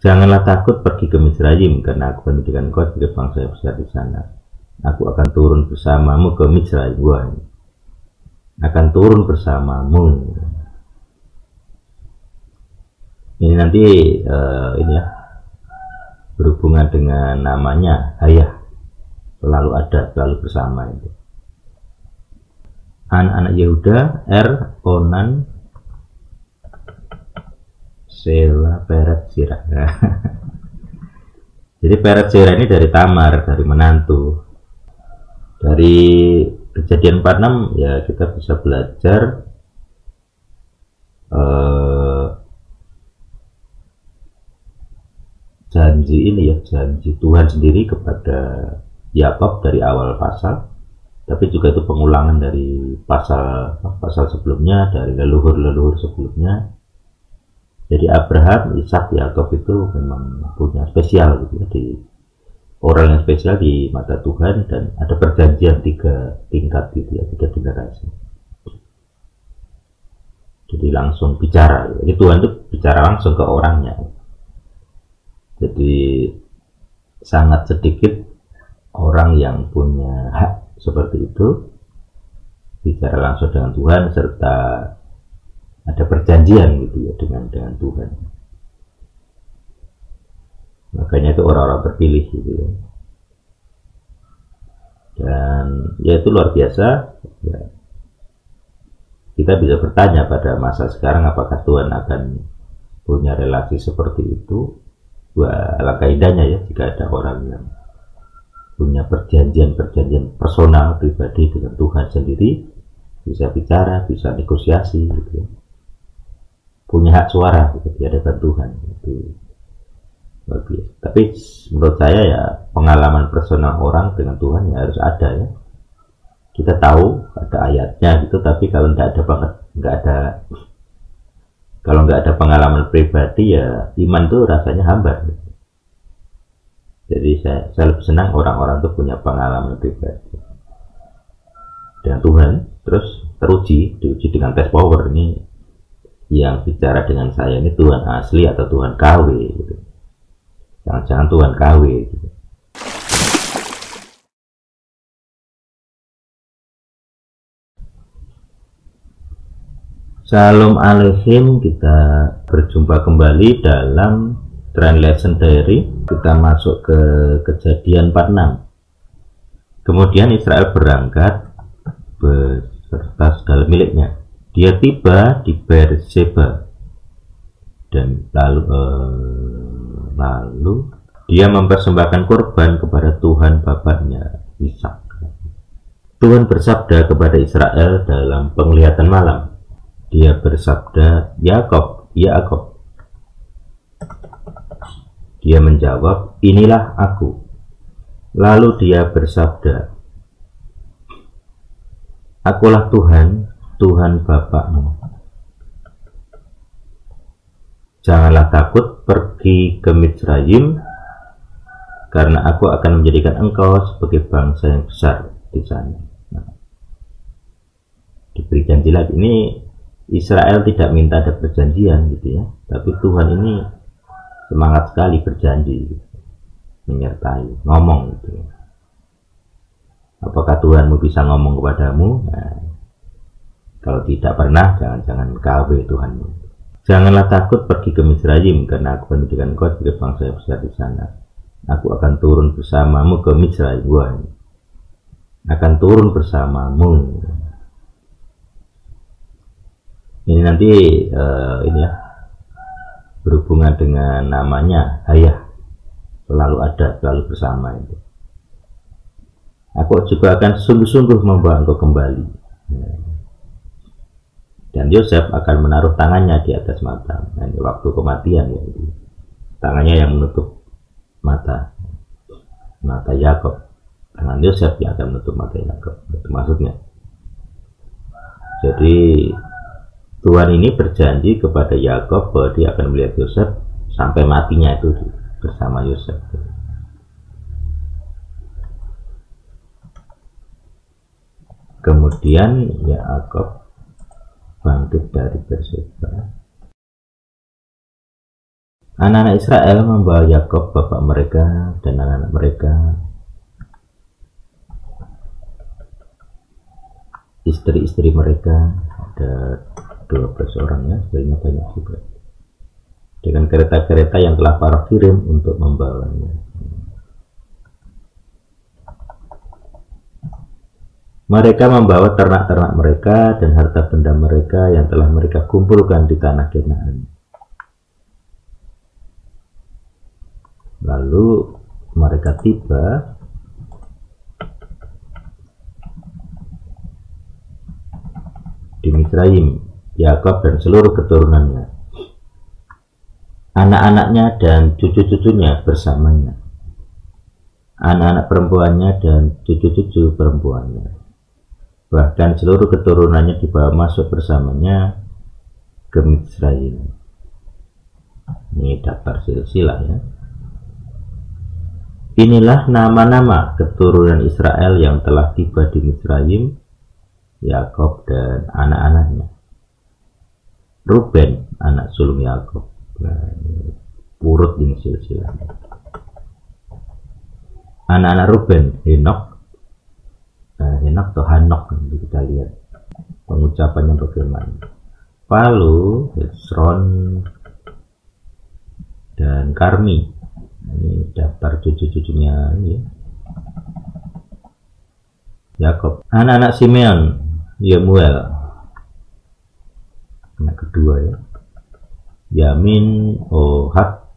Janganlah takut pergi ke Mizraim, karena aku akan menjadikan engkau sebagai bangsa yang besar di sana. Aku akan turun bersamamu ke Mizraim. Akan turun bersamamu. Ini nanti ini ya, berhubungan dengan namanya Hayah, selalu ada, selalu bersama itu. Anak-anak Yehuda, Onan, Sela, Peret, Sirah. Jadi Peret Sirah ini dari Tamar, dari menantu. Dari Kejadian 46 ya kita bisa belajar janji ini ya, janji Tuhan sendiri kepada Yakub dari awal pasal, tapi juga itu pengulangan dari pasal sebelumnya, dari leluhur sebelumnya. Jadi Abraham, Ishak, Yakub itu memang punya spesial gitu ya, di orang yang spesial di mata Tuhan, dan ada perjanjian 3 tingkat gitu ya, 3 generasi. Jadi langsung bicara, jadi Tuhan itu bicara langsung ke orangnya. Jadi sangat sedikit orang yang punya hak seperti itu, bicara langsung dengan Tuhan serta ada perjanjian gitu ya dengan Tuhan. Makanya itu orang-orang terpilih gitu ya. Dan ya itu luar biasa ya. Kita bisa bertanya pada masa sekarang, apakah Tuhan akan punya relasi seperti itu? Wah, alangkah indahnya ya jika ada orang yang punya perjanjian personal pribadi dengan Tuhan sendiri, bisa bicara, bisa negosiasi gitu ya. Punya hak suara gitu di hadapan Tuhan itu. Tapi menurut saya ya pengalaman personal orang dengan Tuhan ya harus ada ya. Kita tahu ada ayatnya gitu, tapi kalau nggak ada pengalaman pribadi ya iman tuh rasanya hambar. Jadi saya lebih senang orang-orang tuh punya pengalaman pribadi dengan Tuhan, terus diuji dengan tes power. Ini yang bicara dengan saya ini Tuhan asli atau Tuhan KW gitu. Jangan-jangan Tuhan KW gitu. Shalom Aleichem, kita berjumpa kembali dalam Translation Diary. Kita masuk ke Kejadian 46. Kemudian Israel berangkat beserta segala miliknya. Dia tiba di Berseba dan lalu dia mempersembahkan kurban kepada Tuhan bapaknya Ishak. Tuhan bersabda kepada Israel dalam penglihatan malam. Dia bersabda, Yakub, Yakub. Dia menjawab, inilah aku. Lalu dia bersabda, akulah Tuhan, Tuhan bapakmu. Janganlah takut pergi ke Mizraim, karena aku akan menjadikan engkau sebagai bangsa yang besar di sana. Nah, diberi janji lagi. Ini Israel tidak minta ada perjanjian gitu ya, tapi Tuhan ini semangat sekali berjanji gitu, menyertai, ngomong gitu. Apakah Tuhanmu bisa ngomong kepadamu? Nah, kalau tidak pernah, jangan KW Tuhanmu. Janganlah takut pergi ke Mizraim, karena aku akan menjadikan engkau sebagai bangsa yang besar di sana. Aku akan turun bersamamu ke Mizraim. Akan turun bersamamu. Ini nanti ini ya, berhubungan dengan namanya Hayah, selalu ada, selalu bersama itu. Aku juga akan sungguh-sungguh membawa engkau kembali. Dan Yosef akan menaruh tangannya di atas mata. Nah, ini waktu kematian ya, tangannya yang menutup mata Yakub. Tangan Yosef yang akan menutup mata Yakub. Itu maksudnya. Jadi Tuhan ini berjanji kepada Yakub bahwa dia akan melihat Yosef sampai matinya itu bersama Yosef. Kemudian Yakub bangkit dari Berseba. Anak-anak Israel membawa Yakub bapak mereka dan anak-anak mereka, istri-istri mereka, ada 12 orang ya, sebenarnya banyak juga, dengan kereta-kereta yang telah Faro kirim untuk membawanya. Mereka membawa ternak-ternak mereka dan harta benda mereka yang telah mereka kumpulkan di tanah Kanaan. Lalu mereka tiba di Misraim, Yakub dan seluruh keturunannya, anak-anaknya dan cucu-cucunya bersamanya, anak-anak perempuannya dan cucu-cucu perempuannya, bahkan seluruh keturunannya dibawa masuk bersamanya ke Misraim. Ini daftar silsilah ya. Inilah nama-nama keturunan Israel yang telah tiba di Misraim, Yakub dan anak-anaknya. Ruben, anak sulung Yakub. Nah, urut ini silsilahnya. Anak-anak Ruben, Henok. Henok atau Hanok, kita lihat pengucapannya bagaimana. Palu, Hezron, dan Karmi. Ini daftar cucu-cucunya ini. Yakub. Anak-anak Simeon, Yemuel, anak kedua ya. Yamin, Ohad,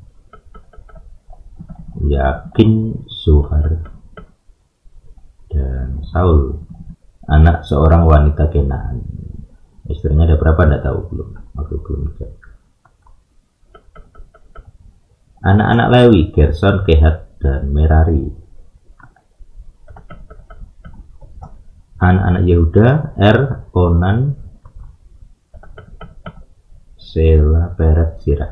Yakin, Suhar, dan Saul, anak seorang wanita Kanaan. Istrinya ada berapa tidak tahu, belum cek. Anak-anak Lewi, Gerson, Kehat, dan Merari. Anak-anak Yehuda, Onan, Sela, Peret, Sirah.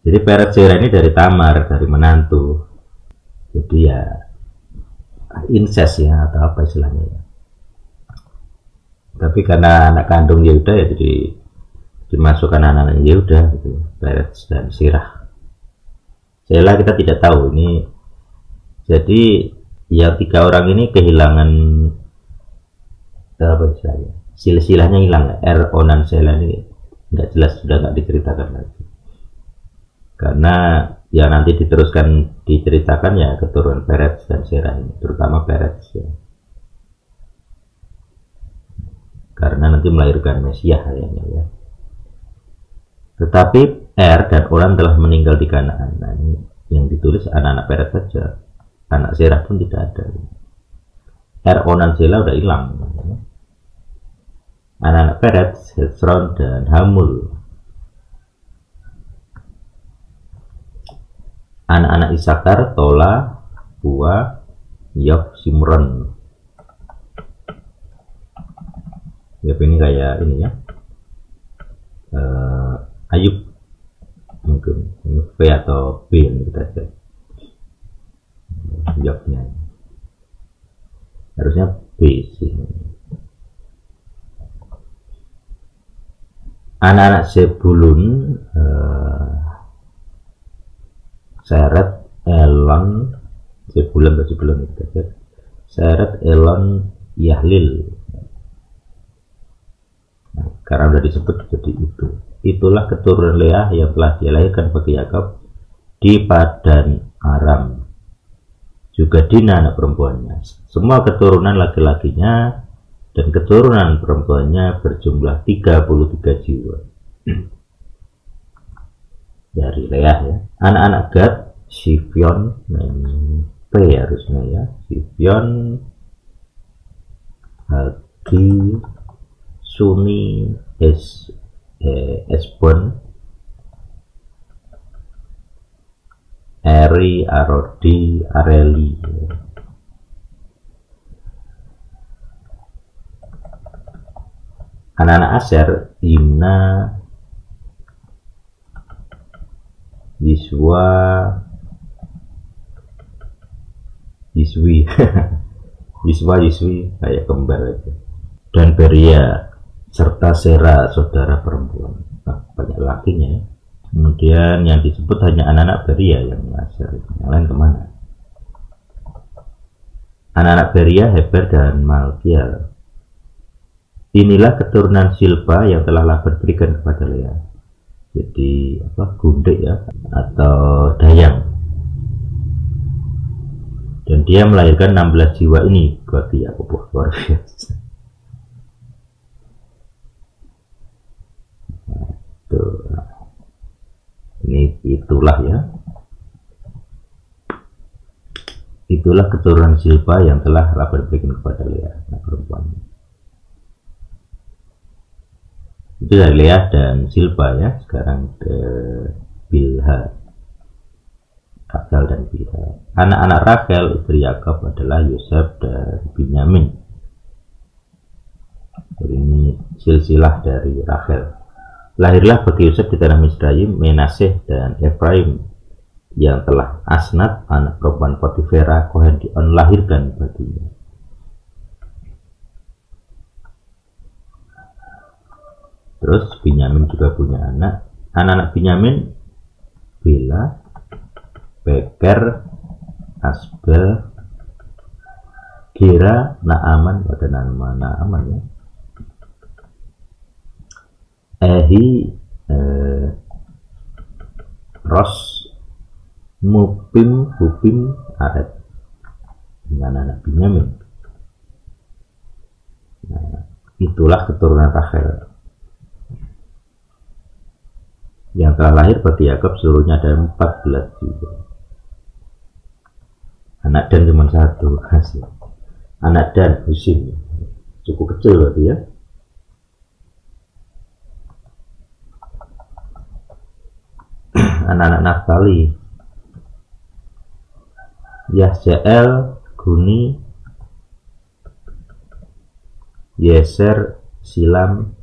Jadi Peret Sirah ini dari Tamar, dari menantu. Jadi ya incest ya, atau apa istilahnya ya. Tapi karena anak kandung Yehuda ya jadi dimasukkan anak-anak Yehuda gitu, Peret dan Sirah. Sela kita tidak tahu ini. Jadi ya 3 orang ini kehilangan apa istilahnya, silsilahnya hilang. Onan, Sela ini nggak jelas, sudah nggak diceritakan lagi. Karena ya nanti diceritakan ya keturunan Peret dan Sirah ini, terutama Peret ya. Karena nanti melahirkan Mesias ya. Tetapi dan Onan telah meninggal di Kanaan. Nah, ini yang ditulis anak-anak Peret saja, anak Sirah pun tidak ada. Onan, Sela udah hilang. Anak-anak Peret, Hezron dan Hamul. Anak-anak Isakar, Tola, Pua, Yob, Simron. Yob ini kayak ini ya, Ayub, mungkin V atau B ini kita cek. Yobnya harusnya B sih. Anak-anak Zebulun, Seret, Elon, Zebulun kita cek. Seret, Elon, Yahlil. Nah, karena sudah disebut jadi itu. Itulah keturunan Leah yang telah dia lahirkan bagi Yakub di Padan Aram. Juga Dina anak perempuannya. Semua keturunan laki-lakinya dan keturunan perempuannya berjumlah 33 jiwa. Dari Leah ya. Anak-anak Gad, Sifion, P harusnya ya. Sifion, Hagi, Suni, Esbon, Eri, Arodi, Areli. Anak-anak Aser, Imna, Yiswa, Yiswi, Yiswi kayak kembar aja. Dan Beria serta Sera saudara perempuan. Nah, banyak lakinya ya. Kemudian yang disebut hanya anak-anak Beria yang Yaser, yang lain kemana? Anak-anak Beria, Heber dan Malkiel. Inilah keturunan Silpa yang telah Laban berikan kepada Lea. Jadi gundik ya, atau dayang. Dan dia melahirkan 16 jiwa ini bagi Yakub, luar biasa. Ini itulah keturunan Silpa yang telah Laban berikan kepada Lea, anak perempuannya. Itu dari Lea dan Silpa ya. Sekarang ke Bilha, Rachel dan Bilha. Anak-anak Rachel istri Yakob adalah Yosef dan Binyamin. Jadi ini silsilah dari Rachel. Lahirlah bagi Yosef di tanah Misraim Menaseh dan Efraim yang telah Asnat anak perempuan Potifera Kohen Dion lahirkan baginya. Terus Binyamin juga punya anak. Anak-anak Binyamin Bela, Beker, Asbel, Gera, Naaman, pada nama Naaman ya. Ehi, Ros, Mupim, Hupim, Aret. Dengan anak Binyamin. Nah, itulah keturunan Rachel. Yang telah lahir bagi Yakob seluruhnya ada 14 jiwa. Anak Dan cuma satu hasil. Anak Dan Husim, cukup kecil berarti ya. Anak-anak Naftali, Yahjael, Guni, Yeser, Silam,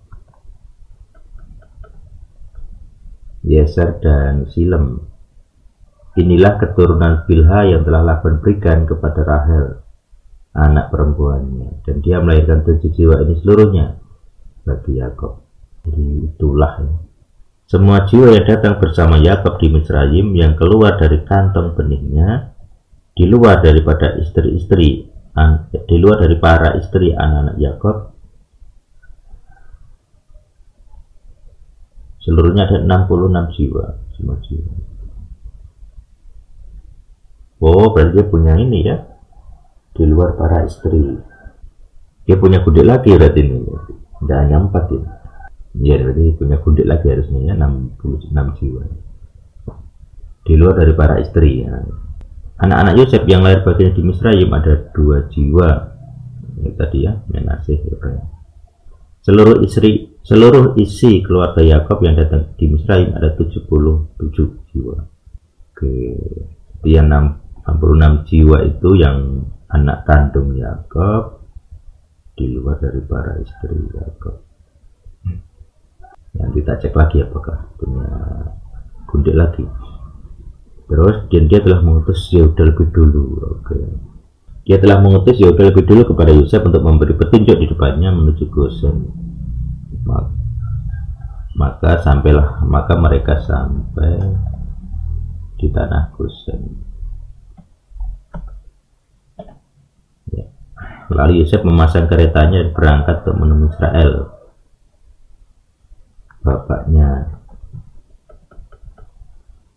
Yeser dan Silem. Inilah keturunan Bilha yang telah Laban berikan kepada Rachel, anak perempuannya, dan dia melahirkan 7 jiwa ini seluruhnya bagi Yakob. Jadi itulah ya. Semua jiwa yang datang bersama Yakob di Misraim yang keluar dari kantong benihnya, di luar daripada istri-istri, di luar dari para istri anak-anak Yakob, seluruhnya ada 66 jiwa, semua jiwa. Oh, berarti dia punya ini ya, di luar para istri. Dia punya gundik lagi berarti ini, tidak hanya 4 ini. Ya, berarti punya gundik lagi harusnya ya, 66 jiwa. Di luar dari para istri ya. Anak-anak Yosef yang lahir bagian di Misraim ada 2 jiwa. Ini tadi ya, Menaseh, Efraim. Seluruh isi keluarga Yakob yang datang di Misraim ada 77 jiwa. Oke, yang 66 jiwa itu yang anak kandung Yakob di luar dari para istri Yakob. Yang kita cek lagi apakah punya gundik lagi. Terus dia telah mengutus Yehuda lebih dulu. Oke. Dia telah mengutus Yehuda lebih dulu kepada Yosef untuk memberi petunjuk di depannya menuju Gosen. Maka mereka sampai di tanah Gosen. Ya. Lalu Yosef memasang keretanya dan berangkat untuk menemui Israel, bapaknya,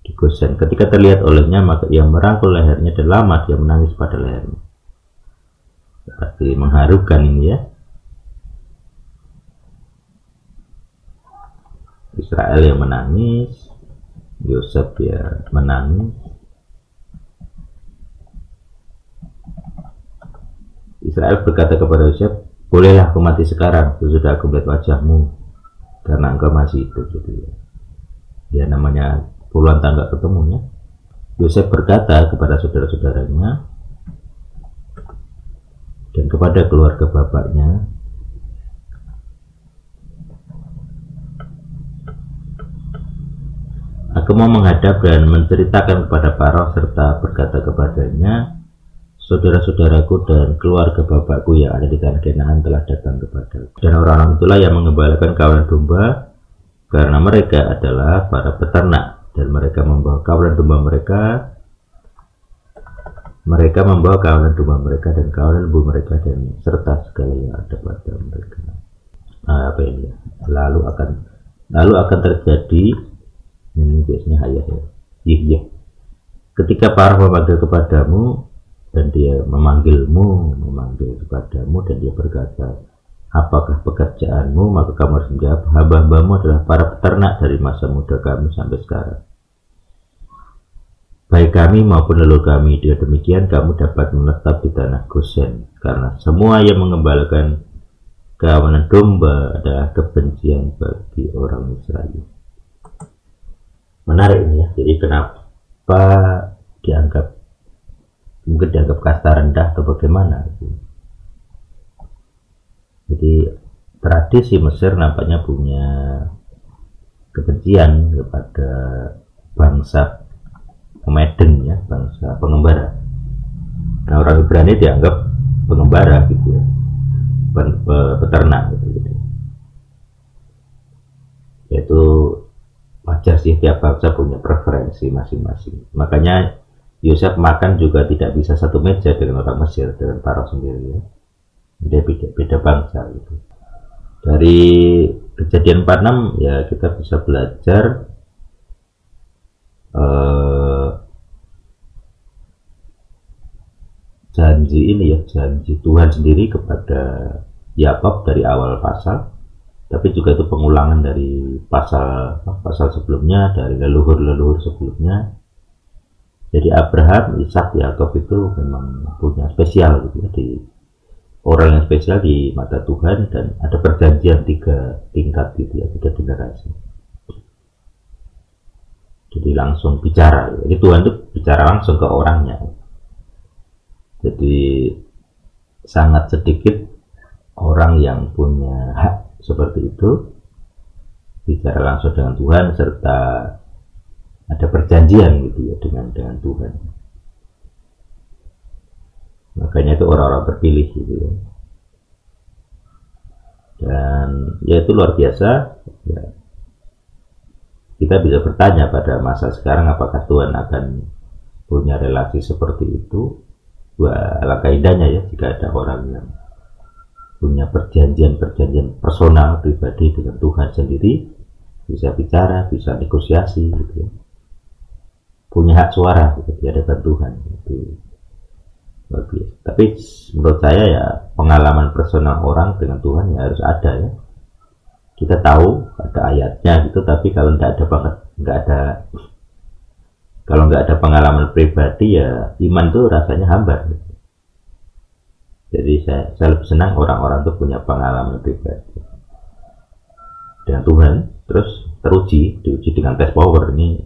di Gosen. Ketika terlihat olehnya, maka ia merangkul lehernya dan lama dia menangis pada lehernya. Seperti mengharukan ini ya. Israel yang menangis, Yosef ya menangis. Israel berkata kepada Yosef, bolehlah aku mati sekarang, sesudah aku melihat wajahmu, karena engkau masih hidup. Jadi ya namanya puluhan tahun gak ketemu ya. Yosef berkata kepada saudara-saudaranya dan kepada keluarga bapaknya, aku mau menghadap dan menceritakan kepada Faro serta berkata kepadanya, saudara-saudaraku dan keluarga bapakku yang ada di tanah Kanaan telah datang kepadaku. Dan orang-orang itulah yang mengembalakan kawanan domba karena mereka adalah para peternak dan mereka membawa kawanan domba mereka. Mereka membawa kawanan domba mereka dan kawanan lembu mereka dan serta segala yang ada pada mereka. Apa ini? Lalu akan terjadi, ini biasanya ayat ya. Iya. Ketika para memanggil kepadamu dan dia memanggil kepadamu dan dia berkata, apakah pekerjaanmu? Maka kamu harus menjawab, hamba-hambamu adalah para peternak dari masa muda kami sampai sekarang. Baik kami maupun leluhur kami, dengan demikian kamu dapat menetap di tanah Gosen, karena semua yang mengembalakan kawanan domba adalah kebencian bagi orang Israel. Menarik ini ya. Jadi kenapa mungkin dianggap kasta rendah atau bagaimana? Jadi tradisi Mesir nampaknya punya kebencian kepada bangsa Pemeden ya, bangsa pengembara. Nah, orang Ibrani dianggap pengembara gitu ya, peternak gitu. Yaitu wajar sih, tiap bangsa punya preferensi masing-masing. Makanya Yosef makan juga tidak bisa satu meja dengan orang Mesir, dengan Faro sendiri ya. Dia beda bangsa gitu. Dari Kejadian 46 ya kita bisa belajar janji Tuhan sendiri kepada Yakub dari awal pasal, tapi juga itu pengulangan dari pasal sebelumnya, dari leluhur sebelumnya. Jadi Abraham, Ishak, Yakub itu memang punya spesial gitu ya, di orang yang spesial di mata Tuhan, dan ada perjanjian 3 tingkat gitu ya, 3 generasi. Jadi langsung bicara, jadi Tuhan itu bicara langsung ke orangnya. Jadi sangat sedikit orang yang punya hak seperti itu bicara langsung dengan Tuhan, serta ada perjanjian gitu ya dengan Tuhan. Makanya itu orang-orang terpilih gitu ya. Dan ya itu luar biasa ya. Kita bisa bertanya pada masa sekarang, apakah Tuhan akan punya relasi seperti itu? Wah, alangkah indahnya ya jika ada orang yang punya perjanjian personal pribadi dengan Tuhan sendiri, bisa bicara, bisa negosiasi gitu ya. Punya hak suara gitu di hadapan Tuhan itu bagus. Tapi menurut saya ya pengalaman personal orang dengan Tuhan ya harus ada ya. Kita tahu ada ayatnya gitu, tapi kalau kalau nggak ada pengalaman pribadi ya iman tuh rasanya hambar gitu. Jadi saya lebih senang orang-orang tuh punya pengalaman pribadi dengan Tuhan, terus diuji dengan tes power. Ini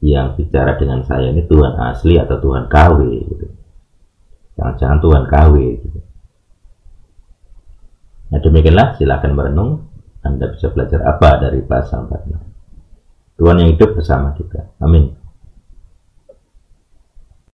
yang bicara dengan saya ini Tuhan asli atau Tuhan KW gitu. Jangan-jangan Tuhan KW gitu. Nah demikianlah, silakan merenung. Anda bisa belajar apa dari pasal 46. Tuhan yang hidup bersama kita. Amin.